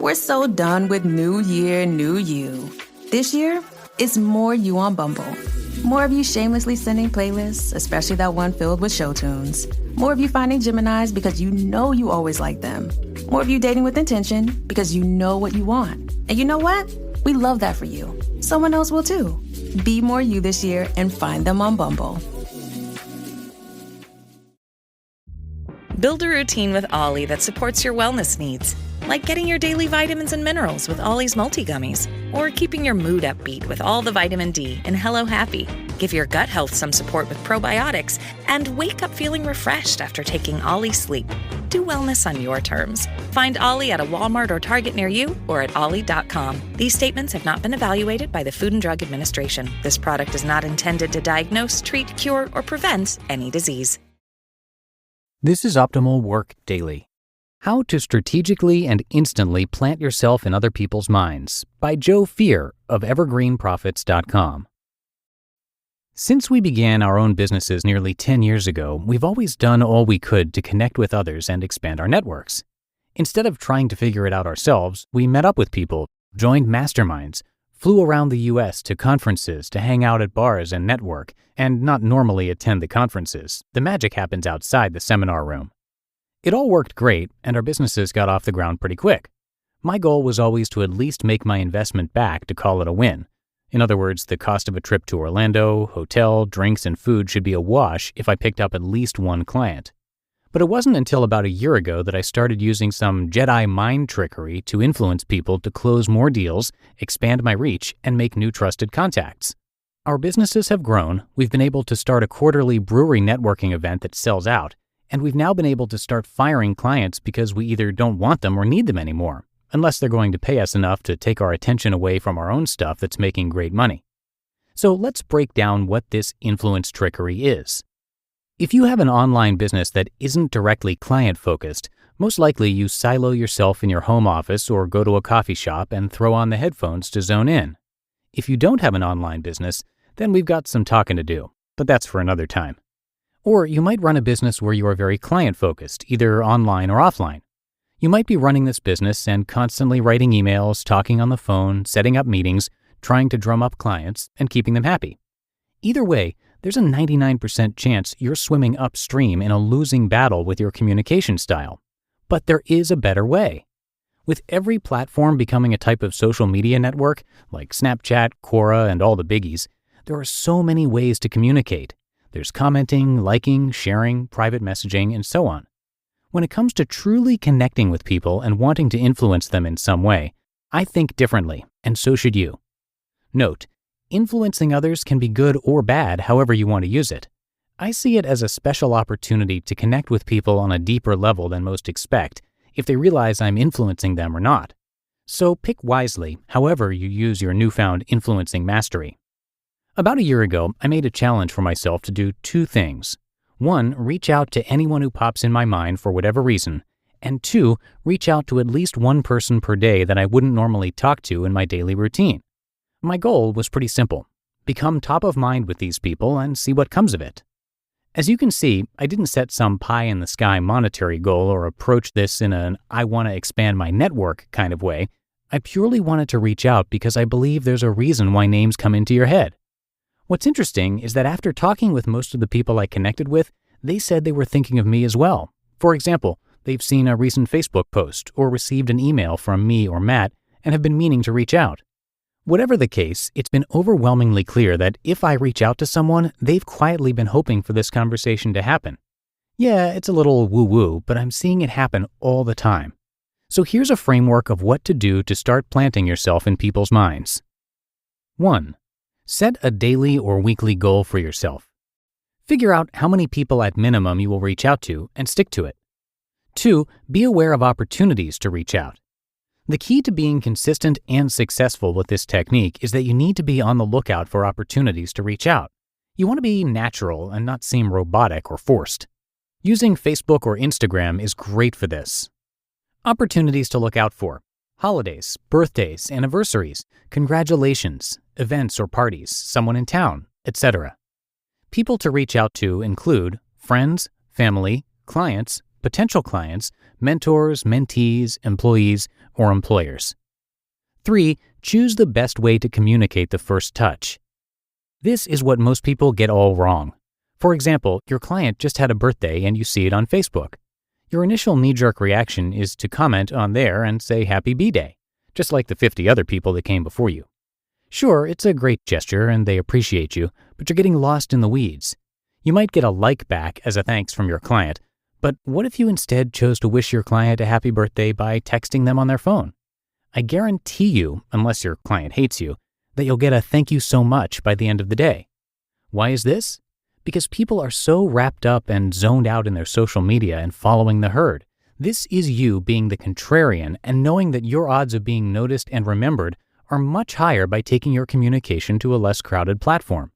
We're so done with new year, new you. This year, it's more you on Bumble. More of you shamelessly sending playlists, especially that one filled with show tunes. More of you finding Geminis because you know you always like them. More of you dating with intention because you know what you want. And you know what? We love that for you. Someone else will too. Be more you this year and find them on Bumble. Build a routine with Ollie that supports your wellness needs, like getting your daily vitamins and minerals with Ollie's multi-gummies, or keeping your mood upbeat with all the vitamin D in Hello Happy. Give your gut health some support with probiotics, and wake up feeling refreshed after taking Ollie Sleep. Do wellness on your terms. Find Ollie at a Walmart or Target near you or at ollie.com. These statements have not been evaluated by the Food and Drug Administration. This product is not intended to diagnose, treat, cure, or prevent any disease. This is Optimal Work Daily. How to Strategically and Instantly Plant Yourself in Other People's Minds by Fier of evergreenprofits.com. Since we began our own businesses nearly 10 years ago, we've always done all we could to connect with others and expand our networks. Instead of trying to figure it out ourselves, we met up with people, joined masterminds, flew around the U.S. to conferences to hang out at bars and network, and not normally attend the conferences. The magic happens outside the seminar room. It all worked great, and our businesses got off the ground pretty quick. My goal was always to at least make my investment back to call it a win. In other words, the cost of a trip to Orlando, hotel, drinks, and food should be a wash if I picked up at least one client. But it wasn't until about a year ago that I started using some Jedi mind trickery to influence people to close more deals, expand my reach, and make new trusted contacts. Our businesses have grown, we've been able to start a quarterly brewery networking event that sells out, and we've now been able to start firing clients because we either don't want them or need them anymore, unless they're going to pay us enough to take our attention away from our own stuff that's making great money. So let's break down what this influence trickery is. If you have an online business that isn't directly client-focused, most likely you silo yourself in your home office or go to a coffee shop and throw on the headphones to zone in. If you don't have an online business, then we've got some talking to do, but that's for another time. Or you might run a business where you are very client-focused, either online or offline. You might be running this business and constantly writing emails, talking on the phone, setting up meetings, trying to drum up clients, and keeping them happy. Either way, there's a 99% chance you're swimming upstream in a losing battle with your communication style. But there is a better way. With every platform becoming a type of social media network, like Snapchat, Quora, and all the biggies, there are so many ways to communicate. There's commenting, liking, sharing, private messaging, and so on. When it comes to truly connecting with people and wanting to influence them in some way, I think differently, and so should you. Note, influencing others can be good or bad, however you want to use it. I see it as a special opportunity to connect with people on a deeper level than most expect, if they realize I'm influencing them or not. So pick wisely, however you use your newfound influencing mastery. About a year ago, I made a challenge for myself to do two things. 1, reach out to anyone who pops in my mind for whatever reason, and 2, reach out to at least one person per day that I wouldn't normally talk to in my daily routine. My goal was pretty simple: become top of mind with these people and see what comes of it. As you can see, I didn't set some pie-in-the-sky monetary goal or approach this in an I want to expand my network kind of way. I purely wanted to reach out because I believe there's a reason why names come into your head. What's interesting is that after talking with most of the people I connected with, they said they were thinking of me as well. For example, they've seen a recent Facebook post or received an email from me or Matt and have been meaning to reach out. Whatever the case, it's been overwhelmingly clear that if I reach out to someone, they've quietly been hoping for this conversation to happen. Yeah, it's a little woo-woo, but I'm seeing it happen all the time. So here's a framework of what to do to start planting yourself in people's minds. 1. Set a daily or weekly goal for yourself. Figure out how many people at minimum you will reach out to and stick to it. 2. Be aware of opportunities to reach out. The key to being consistent and successful with this technique is that you need to be on the lookout for opportunities to reach out. You want to be natural and not seem robotic or forced. Using Facebook or Instagram is great for this. Opportunities to look out for: holidays, birthdays, anniversaries, congratulations, events or parties, someone in town, etc. People to reach out to include friends, family, clients, potential clients, mentors, mentees, employees, or employers. 3. Choose the best way to communicate the first touch. This is what most people get all wrong. For example, your client just had a birthday and you see it on Facebook. Your initial knee-jerk reaction is to comment on there and say happy B-Day, just like the 50 other people that came before you. Sure, it's a great gesture and they appreciate you, but you're getting lost in the weeds. You might get a like back as a thanks from your client, but what if you instead chose to wish your client a happy birthday by texting them on their phone? I guarantee you, unless your client hates you, that you'll get a thank you so much by the end of the day. Why is this? Because people are so wrapped up and zoned out in their social media and following the herd. This is you being the contrarian and knowing that your odds of being noticed and remembered are much higher by taking your communication to a less crowded platform.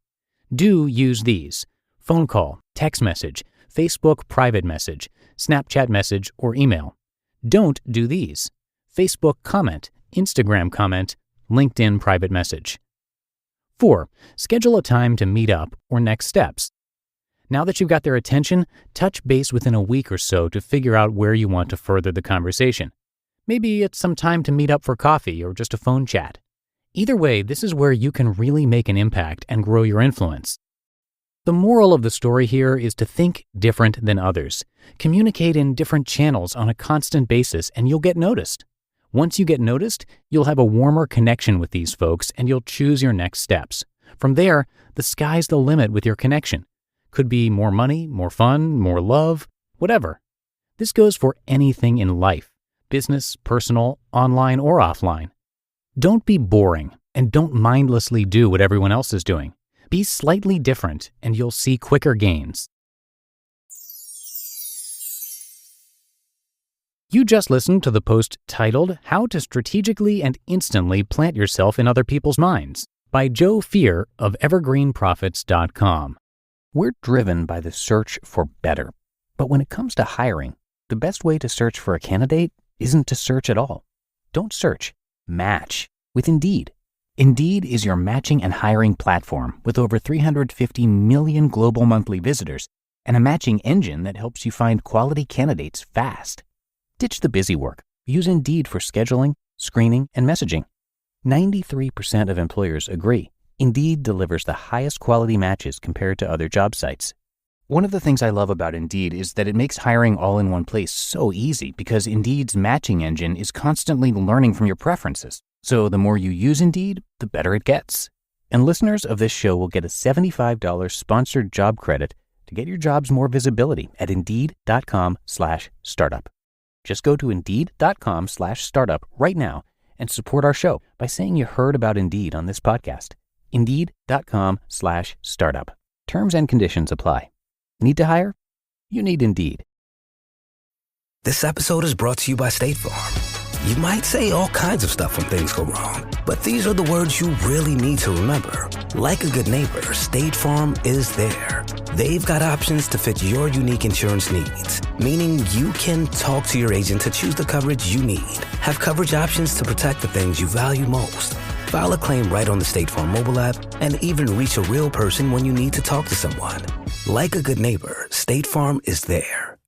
Do use these: phone call, text message, Facebook private message, Snapchat message, or email. Don't do these: Facebook comment, Instagram comment, LinkedIn private message. 4. Schedule a time to meet up or next steps. Now that you've got their attention, touch base within a week or so to figure out where you want to further the conversation. Maybe it's some time to meet up for coffee or just a phone chat. Either way, this is where you can really make an impact and grow your influence. The moral of the story here is to think different than others. Communicate in different channels on a constant basis and you'll get noticed. Once you get noticed, you'll have a warmer connection with these folks and you'll choose your next steps. From there, the sky's the limit with your connection. Could be more money, more fun, more love, whatever. This goes for anything in life, business, personal, online, or offline. Don't be boring and don't mindlessly do what everyone else is doing. Be slightly different and you'll see quicker gains. You just listened to the post titled How to Strategically and Instantly Plant Yourself in Other People's Minds by Joe Fier of evergreenprofits.com. We're driven by the search for better. But when it comes to hiring, the best way to search for a candidate isn't to search at all. Don't search. Match with Indeed. Indeed is your matching and hiring platform with over 350 million global monthly visitors and a matching engine that helps you find quality candidates fast. Ditch the busy work. Use Indeed for scheduling, screening, and messaging. 93% of employers agree Indeed delivers the highest quality matches compared to other job sites. One of the things I love about Indeed is that it makes hiring all in one place so easy because Indeed's matching engine is constantly learning from your preferences. So the more you use Indeed, the better it gets. And listeners of this show will get a $75 sponsored job credit to get your jobs more visibility at Indeed.com/startup. Just go to Indeed.com/startup right now and support our show by saying you heard about Indeed on this podcast. Indeed.com/startup. Terms and conditions apply. Need to hire? You need Indeed. This episode is brought to you by State Farm. You might say all kinds of stuff when things go wrong, but these are the words you really need to remember. Like a good neighbor, State Farm is there. They've got options to fit your unique insurance needs, meaning you can talk to your agent to choose the coverage you need, have coverage options to protect the things you value most, file a claim right on the State Farm mobile app, and even reach a real person when you need to talk to someone. Like a good neighbor, State Farm is there.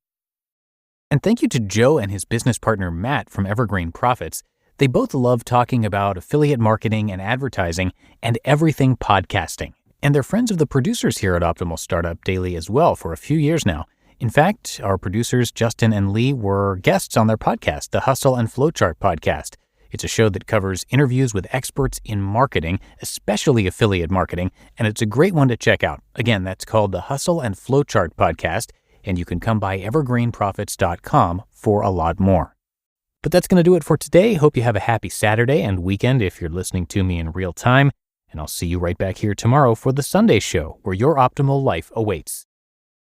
And thank you to Joe and his business partner Matt from Evergreen Profits. They both love talking about affiliate marketing and advertising and everything podcasting. And they're friends of the producers here at Optimal Startup Daily as well for a few years now. In fact, our producers Justin and Lee were guests on their podcast, the Hustle and Flowchart podcast. It's a show that covers interviews with experts in marketing, especially affiliate marketing, and it's a great one to check out. Again, that's called the Hustle and Flowchart podcast. And you can come by evergreenprofits.com for a lot more. But that's going to do it for today. Hope you have a happy Saturday and weekend if you're listening to me in real time. And I'll see you right back here tomorrow for the Sunday show where your optimal life awaits.